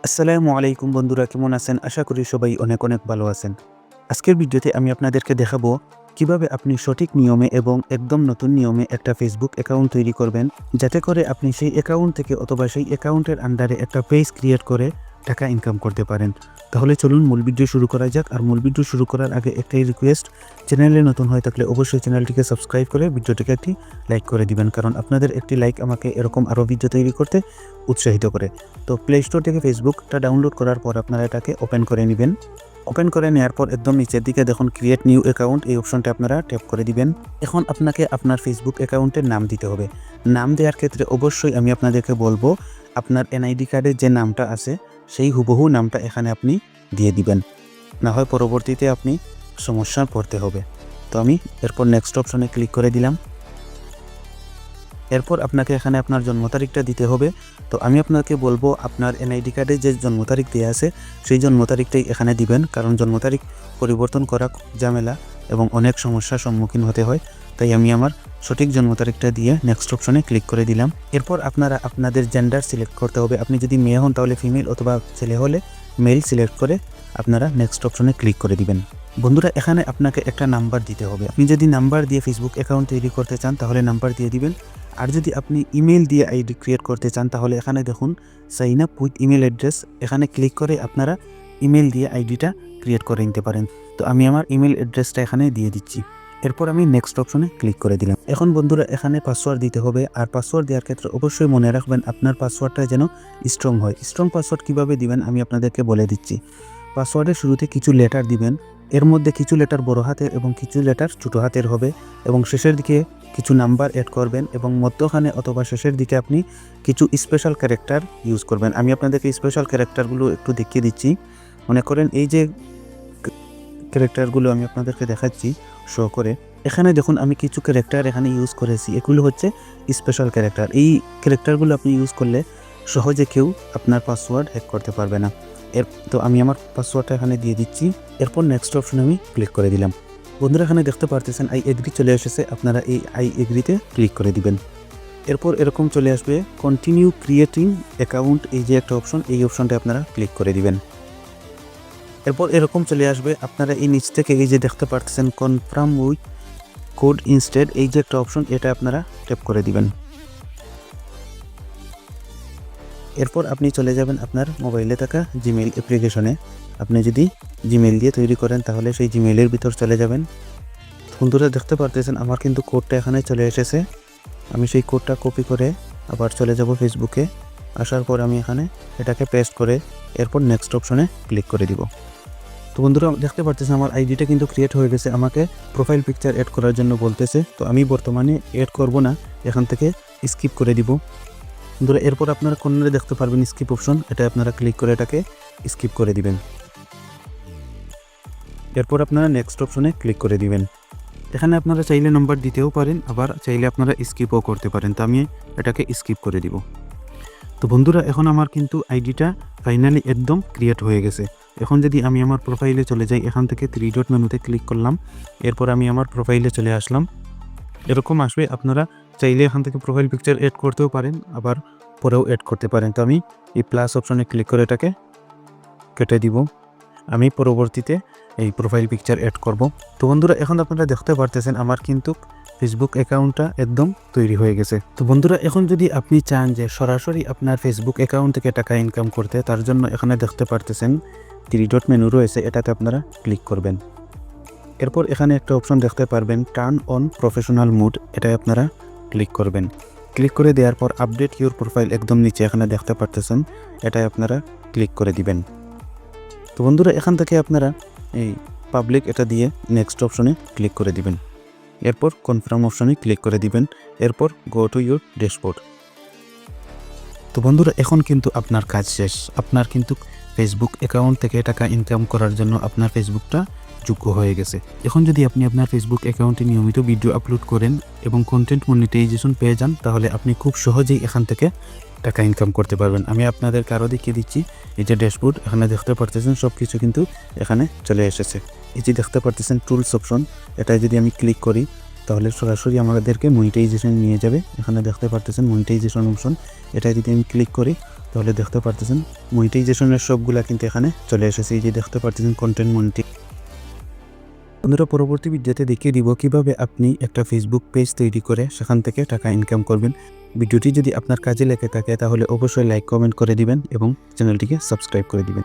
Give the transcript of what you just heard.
আসসালামু আলাইকুম বন্ধুরা, কেমন আছেন? আশা করি সবাই অনেক অনেক ভালো আছেন। আজকের ভিডিওতে আমি আপনাদেরকে দেখাবো কিভাবে আপনি সঠিক নিয়মে এবং একদম নতুন নিয়মে একটা ফেসবুক অ্যাকাউন্ট তৈরি করবেন, যাতে করে আপনি সেই অ্যাকাউন্ট থেকে অথবা সেই অ্যাকাউন্টের আন্ডারে একটা পেজ ক্রিয়েট করে টাকা ইনকাম করতে পারেন। তাহলে চলুন মূল ভিডিও শুরু করা যাক। আর মূল ভিডিও শুরু করার আগে একটাই রিকোয়েস্ট, চ্যানেলে নতুন হয়ে থাকলে অবশ্যই চ্যানেলটিকে সাবস্ক্রাইব করে ভিডিওটিকে একটি লাইক করে দিবেন, কারণ আপনাদের একটি লাইক আমাকে এরকম আরও ভিডিও তৈরি করতে উৎসাহিত করে। তো প্লে স্টোর থেকে ফেসবুকটা ডাউনলোড করার পর আপনারা এটাকে ওপেন করে নেবেন। ওপেন করে নেওয়ার পর একদম নিচের দিকে দেখুন ক্রিয়েট নিউ অ্যাকাউন্ট, এই অপশনটা আপনারা ট্যাপ করে দিবেন। এখন আপনাকে আপনার ফেসবুক অ্যাকাউন্টের নাম দিতে হবে। নাম দেওয়ার ক্ষেত্রে অবশ্যই আমি আপনাদেরকে বলবো, আপনার এনআইডি কার্ডের যে নামটা আছে সেই হুবহু নামটা এখানে আপনি দিয়ে দিবেন, না হয় পরবর্তীতে আপনি সমস্যায় পড়তে হবে। তো আমি এরপর নেক্সট অপশনে ক্লিক করে দিলাম। এরপর আপনাকে এখানে আপনার জন্ম তারিখটা দিতে হবে। তো আমি আপনাকে বলবো, আপনার এনআইডি কার্ডে যে জন্ম তারিখ দেওয়া আছে সেই জন্ম তারিখটাই এখানে দিবেন, কারণ জন্ম তারিখ পরিবর্তন করা ঝামেলা এবং অনেক সমস্যার সম্মুখীন হতে হয়। তাই আমি আমার সঠিক জন্ম তারিখটা দিয়ে নেক্সট অপশনে ক্লিক করে দিলাম। এরপর আপনারা আপনাদের জেন্ডার সিলেক্ট করতে হবে। আপনি যদি মেয়ে হন তাহলে ফিমেল, অথবা ছেলে হলে মেল সিলেক্ট করে আপনারা নেক্সট অপশনে ক্লিক করে দিবেন। বন্ধুরা, এখানে আপনাকে একটা নাম্বার দিতে হবে। আপনি যদি নাম্বার দিয়ে ফেসবুক অ্যাকাউন্ট তৈরি করতে চান তাহলে নাম্বার দিয়ে দিবেন। আর যদি আপনি ইমেল দিয়ে আইডি ক্রিয়েট করতে চান তাহলে এখানে দেখুন sign up with email address, এখানে ক্লিক করে আপনারা ইমেল দিয়ে আইডিটা ক্রিয়েট করে নিতে পারেন। তো আমি আমার ইমেল অ্যাড্রেসটা এখানে দিয়ে দিচ্ছি। এরপর আমি নেক্সট অপশনে ক্লিক করে দিলাম। এখন বন্ধুরা, এখানে পাসওয়ার্ড দিতে হবে। আর পাসওয়ার্ড দেওয়ার ক্ষেত্রে অবশ্যই মনে রাখবেন আপনার পাসওয়ার্ডটা যেন স্ট্রং হয়। স্ট্রং পাসওয়ার্ড কীভাবে দিবেন আমি আপনাদেরকে বলে দিচ্ছি। পাসওয়ার্ডের শুরুতে কিছু লেটার দিবেন, এর মধ্যে কিছু লেটার বড় হাতের এবং কিছু লেটার ছোট হাতের হবে, এবং শেষের দিকে কিছু নাম্বার অ্যাড করবেন, এবং মধ্যখানে অথবা শেষের দিকে আপনি কিছু স্পেশাল ক্যারেক্টার ইউজ করবেন। আমি আপনাদেরকে স্পেশাল ক্যারেক্টারগুলো একটু দেখিয়ে দিচ্ছি। মনে করেন এই যে ক্যারেক্টারগুলো আমি আপনাদেরকে দেখাচ্ছি শো করে, এখানে দেখুন আমি কিছু ক্যারেক্টার এখানে ইউজ করেছি। এগুলো হচ্ছে স্পেশাল ক্যারেক্টার। এই ক্যারেক্টারগুলো আপনি ইউজ করলে সহজে কেউ আপনার পাসওয়ার্ড হ্যাক করতে পারবে না। তো আমি আমার পাসওয়ার্ডটা এখানে দিয়ে দিচ্ছি। এরপর নেক্সট অপশনে আমি ক্লিক করে দিলাম। বন্ধুরা, এখানে দেখতে পারতেছেন আই এগ্রি চলে এসেছে। আপনারা এই আই এগ্রিতে ক্লিক করে দিবেন। এরপর এরকম চলে আসবে কন্টিনিউ ক্রিয়েটিং অ্যাকাউন্ট, এই যে একটা অপশন, এই অপশনটা আপনারা ক্লিক করে দিবেন। এরপর এরকম চলে আসবে, আপনারা এই নিচ থেকে এই যে দেখতে পারতেছেন কনফার্ম উইথ কোড ইনস্টেড, এই যে একটা অপশন, এটা আপনারা ট্যাপ করে দিবেন। এরপর আপনি চলে যাবেন আপনার মোবাইলে থাকা জিমেইল অ্যাপ্লিকেশনে। আপনি যদি জিমেইল দিয়ে তৈরি করেন তাহলে সেই জিমেইলের ভিতর চলে যাবেন। বন্ধুরা, দেখতে পারতেছেন আমার কিন্তু কোডটা এখানে চলে এসেছে। আমি সেই কোডটা কপি করে আবার চলে যাব ফেসবুকে। আসার পর আমি এখানে এটাকে পেস্ট করে এরপর নেক্সট অপশনে ক্লিক করে দিব। তো বন্ধুরা, দেখতে পারতেছেন আমার আইডিটা কিন্তু ক্রিয়েট হয়ে গেছে। আমাকে প্রোফাইল পিকচার অ্যাড করার জন্য বলতেছে। তো আমি বর্তমানে অ্যাড করব না, এখান থেকে স্কিপ করে দিব। বন্ধুরা, এরপর আপনারা কর্নারে দেখতে পারবেন স্কিপ অপশন, এটা আপনারা ক্লিক করে এটাকে স্কিপ করে দিবেন। এরপর আপনারা নেক্সট অপশনে ক্লিক করে দিবেন। এখানে আপনারা চাইলে নাম্বার দিতেও পারেন, আবার চাইলে আপনারা স্কিপও করতে পারেন। তো আমি এটাকে স্কিপ করে দিব। তো বন্ধুরা, এখন আমার কিন্তু আইডিটা ফাইনালি একদম ক্রিয়েট হয়ে গেছে। এখন যদি আমি আমার প্রোফাইলে চলে যাই, এখান থেকে 3 ডট মেনুতে ক্লিক করলাম। এরপর আমি আমার প্রোফাইলে চলে আসলাম। এরকম আসবে, আপনারা চাইলে এখান থেকে প্রোফাইল পিকচার অ্যাড করতেও পারেন, আবার পরেও অ্যাড করতে পারেন। তো আমি এই প্লাস অপশনে ক্লিক করে এটাকে কেটে দিব। আমি পরবর্তীতে এই প্রোফাইল পিকচার অ্যাড করব। তো বন্ধুরা, এখন আপনারা দেখতে পারতেছেন আমার কিন্তু ফেসবুক অ্যাকাউন্টটা একদম তৈরি হয়ে গেছে। তো বন্ধুরা, এখন যদি আপনি চান যে সরাসরি আপনার ফেসবুক অ্যাকাউন্ট থেকে টাকা ইনকাম করতে, তার জন্য এখানে দেখতে পারতেছেন 3 ডট মেনু রয়েছে, এটাতে আপনারা ক্লিক করবেন। এরপর এখানে একটা অপশন দেখতে পারবেন টার্ন অন প্রফেশনাল মুড, এটাই আপনারা ক্লিক করবেন। ক্লিক করে দেওয়ার পর আপডেট ইউর প্রোফাইল, একদম নিচে এখানে দেখতে পারতেছেন, এটাই আপনারা ক্লিক করে দিবেন। তো বন্ধুরা, এখান থেকে আপনারা এই পাবলিক এটা দিয়ে নেক্সট অপশনে ক্লিক করে দিবেন। এরপর কনফার্ম অপশনে ক্লিক করে দিবেন। এরপর গো টু ইউর ড্যাশবোর্ড। তো বন্ধুরা, এখন কিন্তু আপনার কাজ শেষ। আপনার কিন্তু ফেসবুক অ্যাকাউন্ট থেকে টাকা ইনকাম করার জন্য আপনার ফেসবুকটা যোগ্য হয়ে গেছে। এখন যদি আপনি আপনার ফেসবুক অ্যাকাউন্টে নিয়মিত ভিডিও আপলোড করেন এবং কন্টেন্ট মনিটাইজেশন পেয়ে যান, তাহলে আপনি খুব সহজেই এখান থেকে টাকা ইনকাম করতে পারবেন। আমি আপনাদেরকে আরও দেখিয়ে দিচ্ছি। এই যে ড্যাশবোর্ড, এখানে দেখতে পারতেছেন সব কিছু কিন্তু এখানে চলে এসেছে। এই যে দেখতে পারতেছেন টুলস অপশন, এটাই যদি আমি ক্লিক করি তাহলে সরাসরি আমাদেরকে মনিটাইজেশন নিয়ে যাবে। এখানে দেখতে পারতেছেন মনিটাইজেশন অপশন, এটাই যদি আমি ক্লিক করি তাহলে দেখতে পারতেছেন মনিটাইজেশনের সবগুলা কিন্তু এখানে চলে এসেছে। এই যে দেখতে পারতেছেন কন্টেন্ট মনিটাইজ। বন্ধুরা, পরবর্তী ভিডিওতে দেখিয়ে দিব কিভাবে আপনি একটা ফেসবুক পেজ তৈরি করে সেখান থেকে টাকা ইনকাম করবেন। ভিডিওটি যদি আপনার কাজে লেগে থাকে তাহলে অবশ্যই লাইক কমেন্ট করে দিবেন এবং চ্যানেলটিকে সাবস্ক্রাইব করে দিবেন।